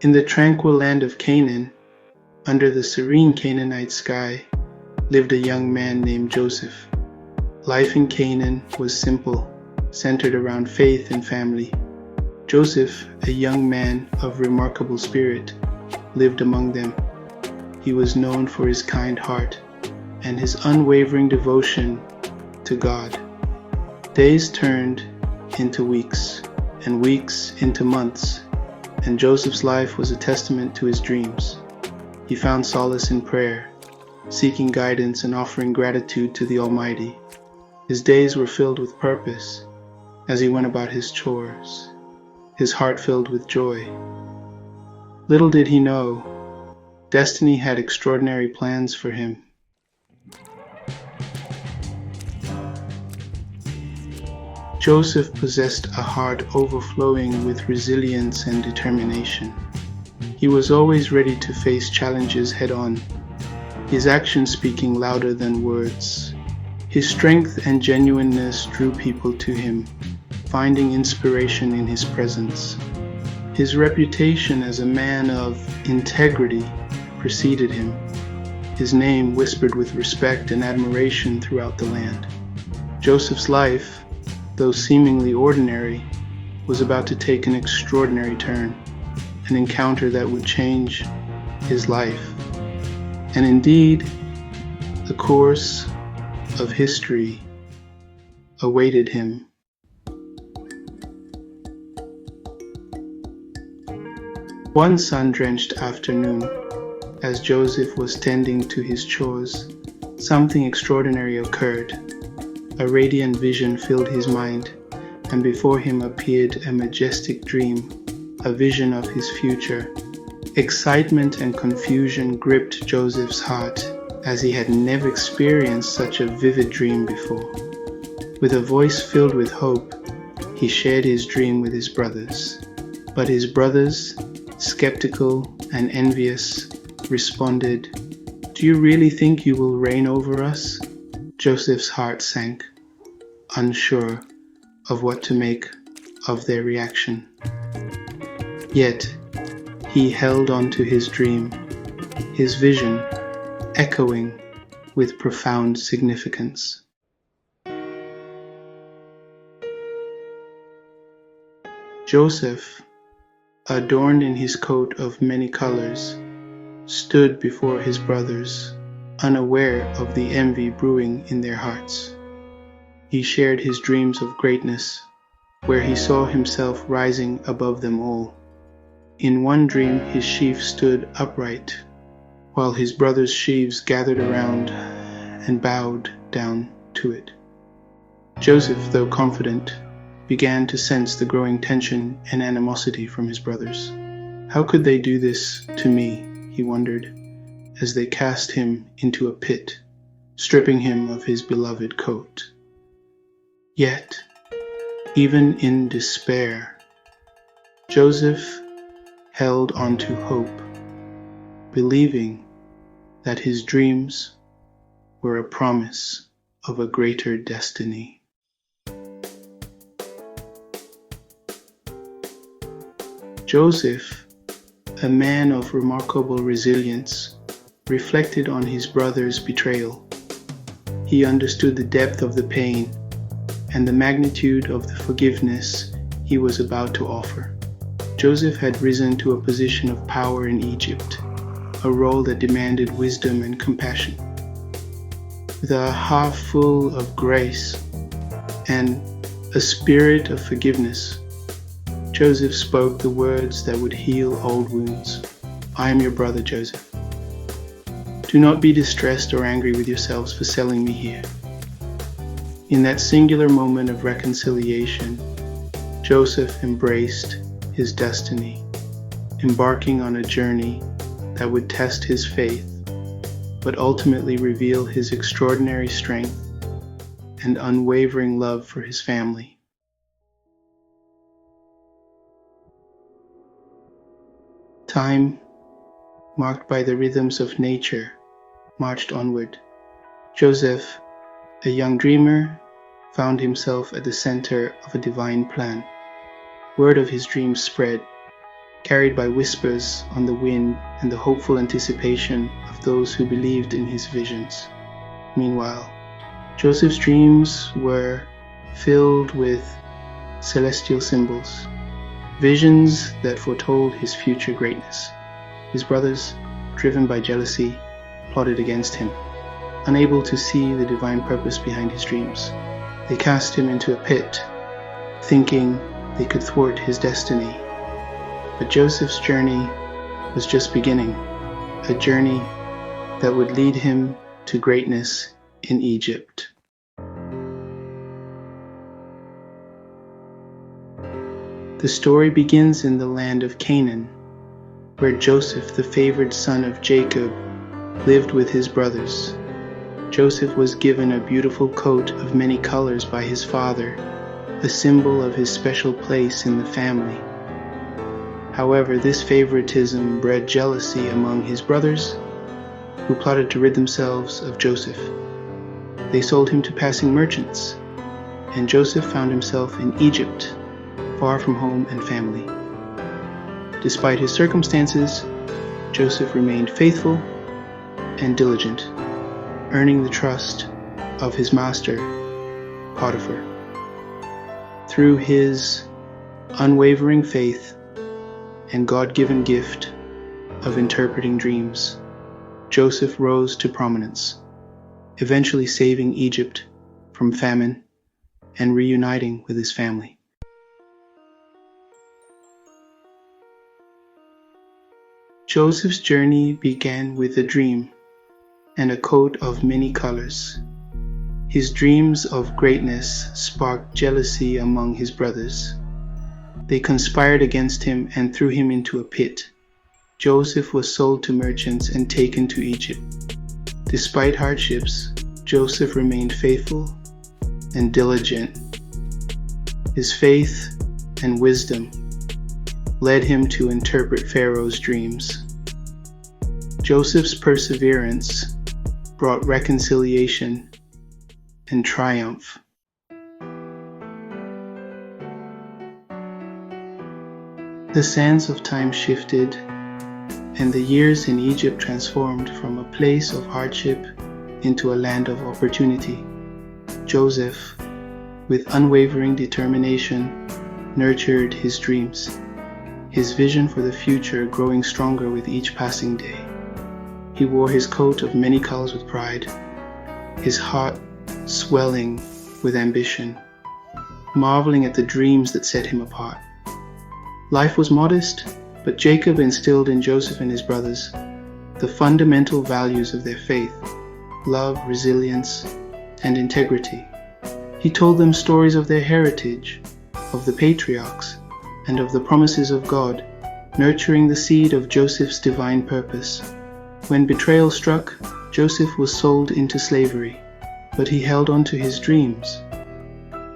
In the tranquil land of Canaan, under the serene Canaanite sky, lived a young man named Joseph. Life in Canaan was simple, centered around faith and family. Joseph, a young man of remarkable spirit, lived among them. He was known for his kind heart and his unwavering devotion to God. Days turned into weeks, and weeks into months, and Joseph's life was a testament to his dreams. He found solace in prayer, seeking guidance and offering gratitude to the Almighty. His days were filled with purpose as he went about his chores, his heart filled with joy. Little did he know, destiny had extraordinary plans for him. Joseph possessed a heart overflowing with resilience and determination. He was always ready to face challenges head-on, his actions speaking louder than words. His strength and genuineness drew people to him, finding inspiration in his presence. His reputation as a man of integrity preceded him, his name whispered with respect and admiration throughout the land. Joseph's life, though seemingly ordinary, was about to take an extraordinary turn, an encounter that would change his life. And indeed, the course of history awaited him. One sun-drenched afternoon, as Joseph was tending to his chores, something extraordinary occurred. A radiant vision filled his mind, and before him appeared a majestic dream, a vision of his future. Excitement and confusion gripped Joseph's heart, as he had never experienced such a vivid dream before. With a voice filled with hope, he shared his dream with his brothers. But his brothers, skeptical and envious, responded, "Do you really think you will reign over us?" Joseph's heart sank, unsure of what to make of their reaction. Yet, he held on to his dream, his vision echoing with profound significance. Joseph, adorned in his coat of many colors, stood before his brothers, unaware of the envy brewing in their hearts. He shared his dreams of greatness, where he saw himself rising above them all. In one dream, his sheaf stood upright, while his brothers' sheaves gathered around and bowed down to it. Joseph, though confident, began to sense the growing tension and animosity from his brothers. How could they do this to me, he wondered, as they cast him into a pit, stripping him of his beloved coat. Yet, even in despair, Joseph held on to hope, believing that his dreams were a promise of a greater destiny. Joseph, a man of remarkable resilience, reflected on his brother's betrayal. He understood the depth of the pain and the magnitude of the forgiveness he was about to offer. Joseph had risen to a position of power in Egypt, a role that demanded wisdom and compassion. With a heart full of grace and a spirit of forgiveness, Joseph spoke the words that would heal old wounds. "I am your brother, Joseph. Do not be distressed or angry with yourselves for selling me here." In that singular moment of reconciliation, Joseph embraced his destiny, embarking on a journey that would test his faith, but ultimately reveal his extraordinary strength and unwavering love for his family. Time, marked by the rhythms of nature, marched onward. Joseph, a young dreamer, found himself at the center of a divine plan. Word of his dreams spread, carried by whispers on the wind and the hopeful anticipation of those who believed in his visions. Meanwhile, Joseph's dreams were filled with celestial symbols, visions that foretold his future greatness. His brothers, driven by jealousy, plotted against him. Unable to see the divine purpose behind his dreams, they cast him into a pit, thinking they could thwart his destiny. But Joseph's journey was just beginning, a journey that would lead him to greatness in Egypt. The story begins in the land of Canaan, where Joseph, the favored son of Jacob, lived with his brothers. Joseph was given a beautiful coat of many colors by his father, a symbol of his special place in the family. However, this favoritism bred jealousy among his brothers, who plotted to rid themselves of Joseph. They sold him to passing merchants, and Joseph found himself in Egypt, far from home and family. Despite his circumstances, Joseph remained faithful and diligent, earning the trust of his master, Potiphar. Through his unwavering faith and God-given gift of interpreting dreams, Joseph rose to prominence, eventually saving Egypt from famine and reuniting with his family. Joseph's journey began with a dream and a coat of many colors. His dreams of greatness sparked jealousy among his brothers. They conspired against him and threw him into a pit. Joseph was sold to merchants and taken to Egypt. Despite hardships, Joseph remained faithful and diligent. His faith and wisdom led him to interpret Pharaoh's dreams. Joseph's perseverance brought reconciliation and triumph. The sands of time shifted, and the years in Egypt transformed from a place of hardship into a land of opportunity. Joseph, with unwavering determination, nurtured his dreams, his vision for the future growing stronger with each passing day. He wore his coat of many colors with pride, his heart swelling with ambition, marveling at the dreams that set him apart. Life was modest, but Jacob instilled in Joseph and his brothers the fundamental values of their faith: love, resilience, and integrity. He told them stories of their heritage, of the patriarchs, and of the promises of God, nurturing the seed of Joseph's divine purpose. When betrayal struck, Joseph was sold into slavery, but he held on to his dreams,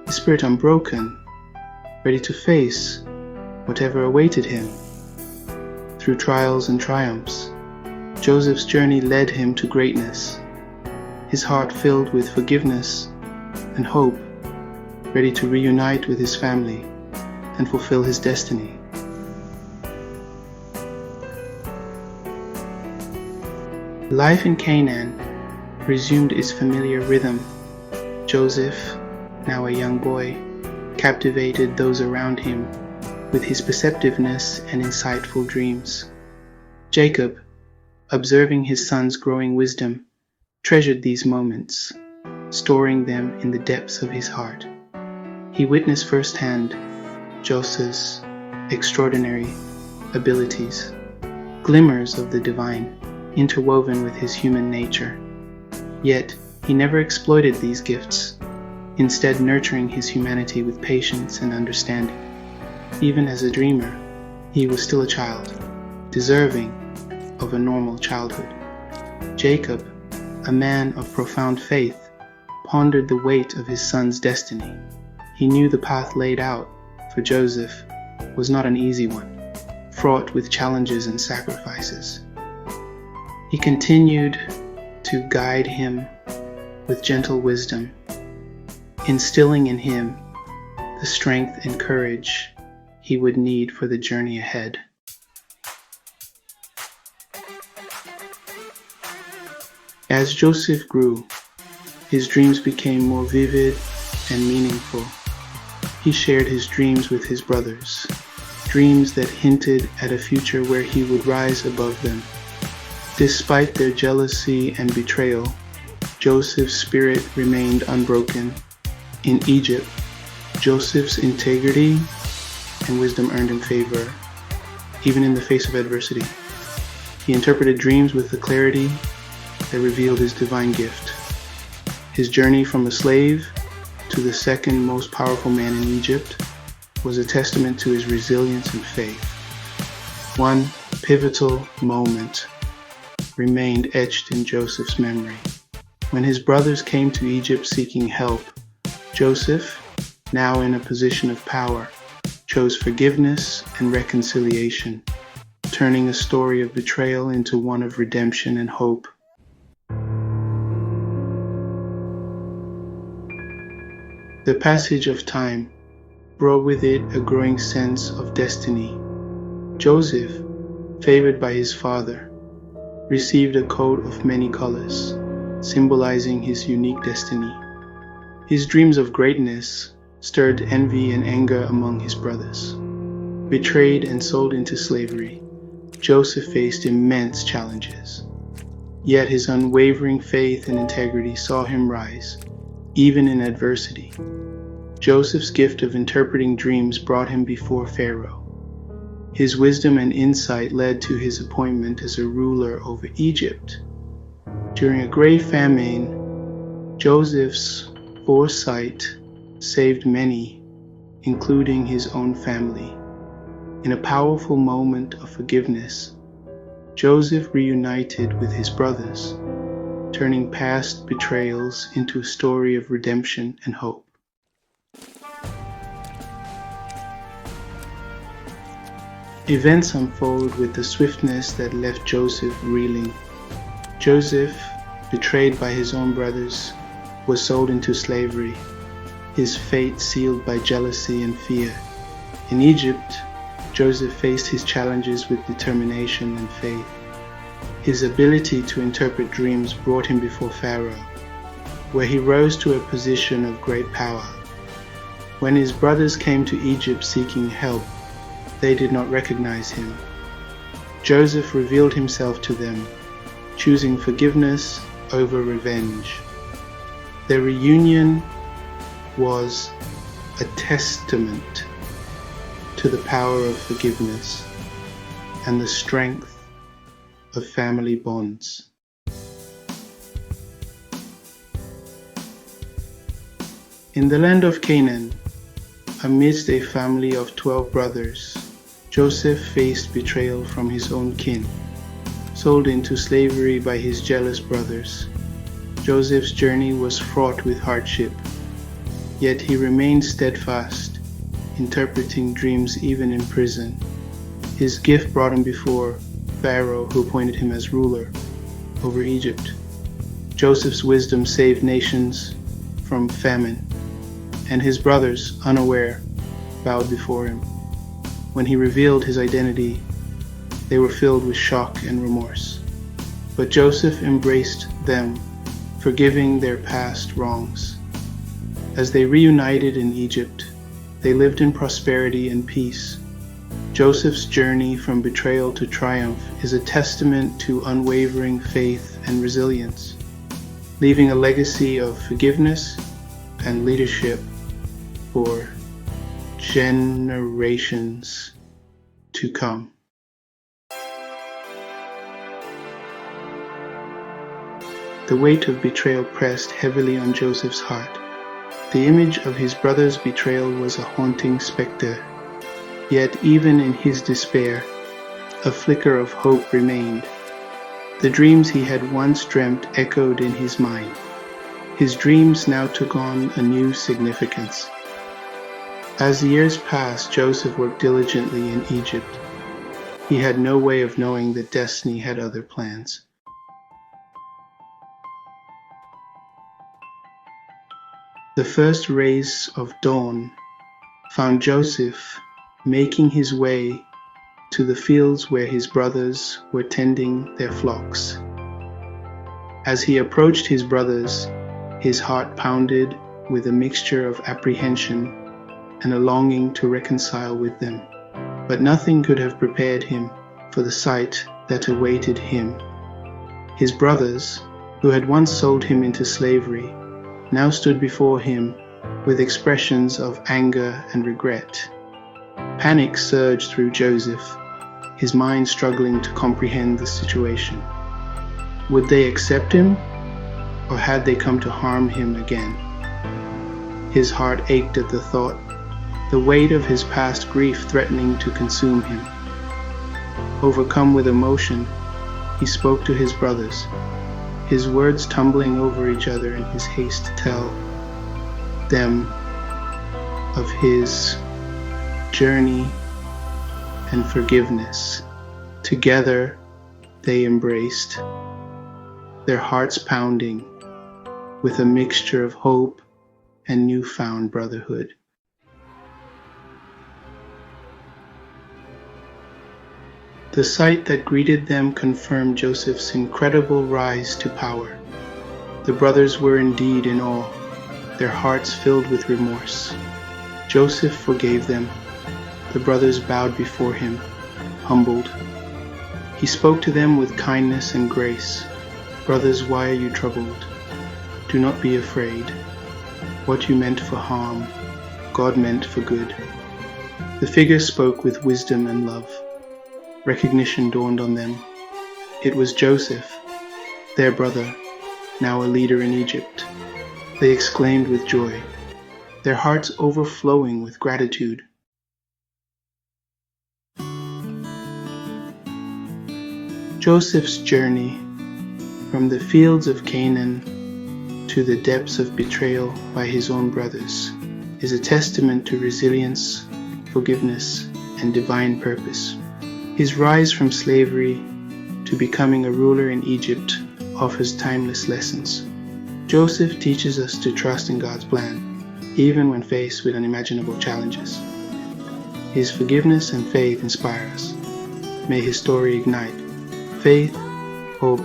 his spirit unbroken, ready to face whatever awaited him. Through trials and triumphs, Joseph's journey led him to greatness, his heart filled with forgiveness and hope, ready to reunite with his family and fulfill his destiny. Life in Canaan resumed its familiar rhythm. Joseph, now a young boy, captivated those around him with his perceptiveness and insightful dreams. Jacob, observing his son's growing wisdom, treasured these moments, storing them in the depths of his heart. He witnessed firsthand Joseph's extraordinary abilities, glimmers of the divine interwoven with his human nature. Yet, he never exploited these gifts, instead nurturing his humanity with patience and understanding. Even as a dreamer, he was still a child, deserving of a normal childhood. Jacob, a man of profound faith, pondered the weight of his son's destiny. He knew the path laid out for Joseph was not an easy one, fraught with challenges and sacrifices. He continued to guide him with gentle wisdom, instilling in him the strength and courage he would need for the journey ahead. As Joseph grew, his dreams became more vivid and meaningful. He shared his dreams with his brothers, dreams that hinted at a future where he would rise above them. Despite their jealousy and betrayal, Joseph's spirit remained unbroken. In Egypt, Joseph's integrity and wisdom earned him favor, even in the face of adversity. He interpreted dreams with the clarity that revealed his divine gift. His journey from a slave to the second most powerful man in Egypt was a testament to his resilience and faith. One pivotal moment remained etched in Joseph's memory. When his brothers came to Egypt seeking help, Joseph, now in a position of power, chose forgiveness and reconciliation, turning a story of betrayal into one of redemption and hope. The passage of time brought with it a growing sense of destiny. Joseph, favored by his father, received a coat of many colors, symbolizing his unique destiny. His dreams of greatness stirred envy and anger among his brothers. Betrayed and sold into slavery, Joseph faced immense challenges. Yet his unwavering faith and integrity saw him rise, even in adversity. Joseph's gift of interpreting dreams brought him before Pharaoh. His wisdom and insight led to his appointment as a ruler over Egypt. During a great famine, Joseph's foresight saved many, including his own family. In a powerful moment of forgiveness, Joseph reunited with his brothers, turning past betrayals into a story of redemption and hope. Events unfold with the swiftness that left Joseph reeling. Joseph, betrayed by his own brothers, was sold into slavery, his fate sealed by jealousy and fear. In Egypt, Joseph faced his challenges with determination and faith. His ability to interpret dreams brought him before Pharaoh, where he rose to a position of great power. When his brothers came to Egypt seeking help, they did not recognize him. Joseph revealed himself to them, choosing forgiveness over revenge. Their reunion was a testament to the power of forgiveness and the strength of family bonds. In the land of Canaan, amidst a family of 12 brothers, Joseph faced betrayal from his own kin, sold into slavery by his jealous brothers. Joseph's journey was fraught with hardship, yet he remained steadfast, interpreting dreams even in prison. His gift brought him before Pharaoh, who appointed him as ruler over Egypt. Joseph's wisdom saved nations from famine, and his brothers, unaware, bowed before him. When he revealed his identity, they were filled with shock and remorse. But Joseph embraced them, forgiving their past wrongs. As they reunited in Egypt, they lived in prosperity and peace. Joseph's journey from betrayal to triumph is a testament to unwavering faith and resilience, leaving a legacy of forgiveness and leadership for generations to come. The weight of betrayal pressed heavily on Joseph's heart. The image of his brother's betrayal was a haunting specter. Yet even in his despair, a flicker of hope remained. The dreams he had once dreamt echoed in his mind. His dreams now took on a new significance. As the years passed, Joseph worked diligently in Egypt. He had no way of knowing that destiny had other plans. The first rays of dawn found Joseph making his way to the fields where his brothers were tending their flocks. As he approached his brothers, his heart pounded with a mixture of apprehension and a longing to reconcile with them. But nothing could have prepared him for the sight that awaited him. His brothers, who had once sold him into slavery, now stood before him with expressions of anger and regret. Panic surged through Joseph, his mind struggling to comprehend the situation. Would they accept him, or had they come to harm him again? His heart ached at the thought, the weight of his past grief threatening to consume him. Overcome with emotion, he spoke to his brothers, his words tumbling over each other in his haste to tell them of his journey and forgiveness. Together they embraced, their hearts pounding with a mixture of hope and newfound brotherhood. The sight that greeted them confirmed Joseph's incredible rise to power. The brothers were indeed in awe, their hearts filled with remorse. Joseph forgave them. The brothers bowed before him, humbled. He spoke to them with kindness and grace. Brothers, why are you troubled? Do not be afraid. What you meant for harm, God meant for good. The figure spoke with wisdom and love. Recognition dawned on them. It was Joseph, their brother, now a leader in Egypt. They exclaimed with joy, their hearts overflowing with gratitude. Joseph's journey from the fields of Canaan to the depths of betrayal by his own brothers is a testament to resilience, forgiveness, and divine purpose. His rise from slavery to becoming a ruler in Egypt offers timeless lessons. Joseph teaches us to trust in God's plan, even when faced with unimaginable challenges. His forgiveness and faith inspire us. May his story ignite faith, hope,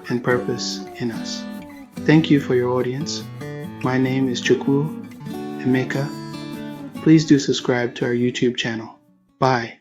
and purpose in us. Thank you for your audience. My name is ChukwuEmeka. Please do subscribe to our YouTube channel. Bye.